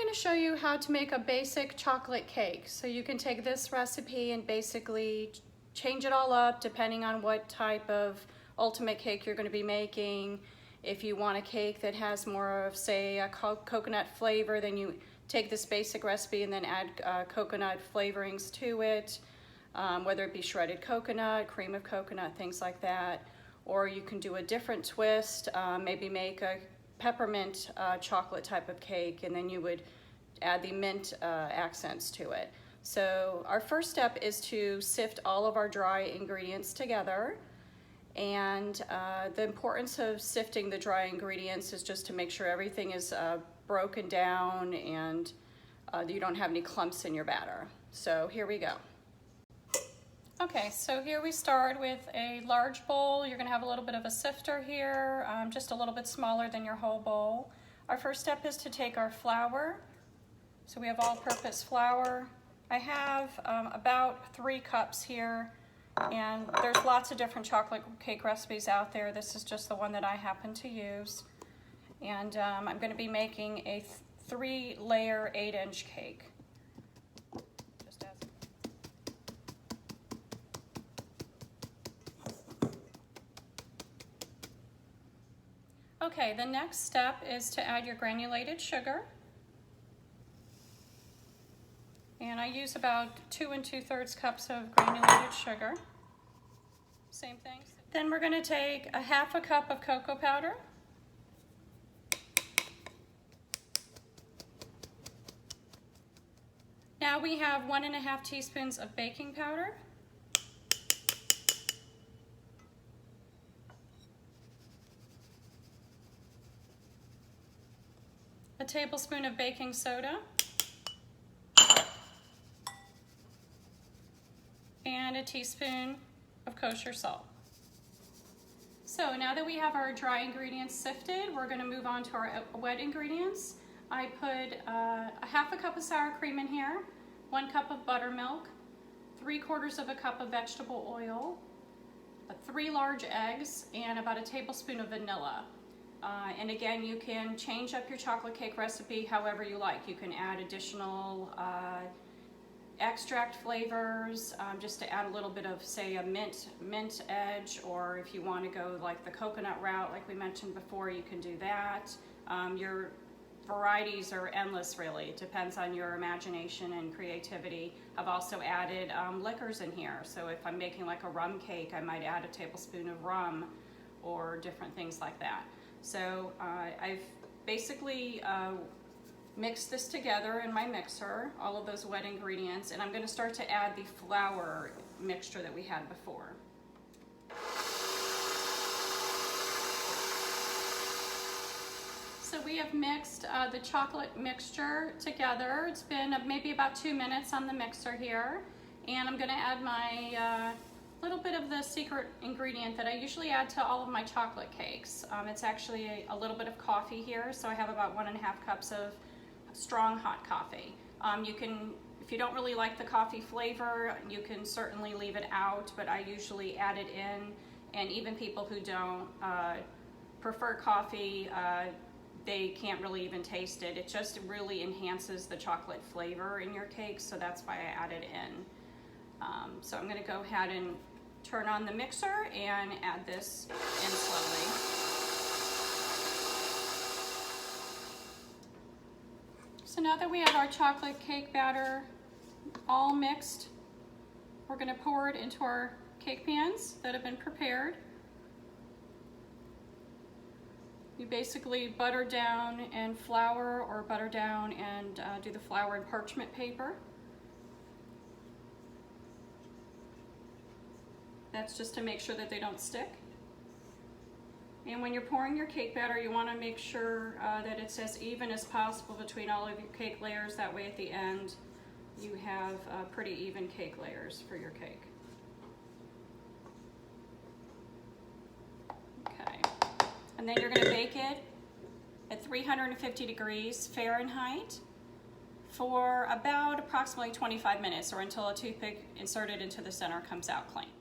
going to show you how to make a basic chocolate cake. So you can take this recipe and basically change it all up depending on what type of ultimate cake you're going to be making. If you want a cake that has more of, say, a coconut flavor, then you take this basic recipe and then add coconut flavorings to it, whether it be shredded coconut, cream of coconut, things like that. Or you can do a different twist, maybe make a peppermint chocolate type of cake, and then you would add the mint accents to it. So our first step is to sift all of our dry ingredients together. And the importance of sifting the dry ingredients is just to make sure everything is broken down and you don't have any clumps in your batter. So here we go. Okay, so here we start with a large bowl. You're gonna have a little bit of a sifter here, just a little bit smaller than your whole bowl. Our first step is to take our flour. So we have all-purpose flour. I have about 3 cups here, and there's lots of different chocolate cake recipes out there. This is just the one that I happen to use. And I'm gonna be making a 3-layer 8-inch cake. Okay, the next step is to add your granulated sugar. And I use about 2 2/3 cups of granulated sugar. Same thing. Then we're going to take a 1/2 cup of cocoa powder. Now we have 1 1/2 teaspoons of baking powder. A tablespoon of baking soda, and a teaspoon of kosher salt. So now that we have our dry ingredients sifted, we're going to move on to our wet ingredients. I put a 1/2 cup of sour cream in here, 1 cup of buttermilk, 3/4 cup of vegetable oil, 3 large eggs, and about a tablespoon of vanilla. And again, you can change up your chocolate cake recipe however you like. You can add additional extract flavors, just to add a little bit of, say, a mint edge, or if you want to go like the coconut route like we mentioned before, you can do that. Your varieties are endless, really. It depends on your imagination and creativity. I've also added liquors in here, so if I'm making like a rum cake, I might add a tablespoon of rum or different things like that. So I've basically mixed this together in my mixer, all of those wet ingredients, and I'm going to start to add the flour mixture that we had before. So we have mixed the chocolate mixture together. It's been maybe about 2 minutes on the mixer here, and I'm going to add my little bit of the secret ingredient that I usually add to all of my chocolate cakes. It's actually a little bit of coffee here, so I have about 1 1/2 cups of strong hot coffee. You can, if you don't really like the coffee flavor, you can certainly leave it out, but I usually add it in, and even people who don't prefer coffee, they can't really even taste it. It just really enhances the chocolate flavor in your cake, so that's why I add it in. So I'm going to go ahead and turn on the mixer and add this in slowly. So now that we have our chocolate cake batter all mixed, we're going to pour it into our cake pans that have been prepared. You basically butter down and flour, or butter down and do the flour in parchment paper. That's just to make sure that they don't stick. And when you're pouring your cake batter, you want to make sure that it's as even as possible between all of your cake layers. That way at the end you have pretty even cake layers for your cake. Okay, and then you're going to bake it at 350 degrees Fahrenheit for about approximately 25 minutes, or until a toothpick inserted into the center comes out clean.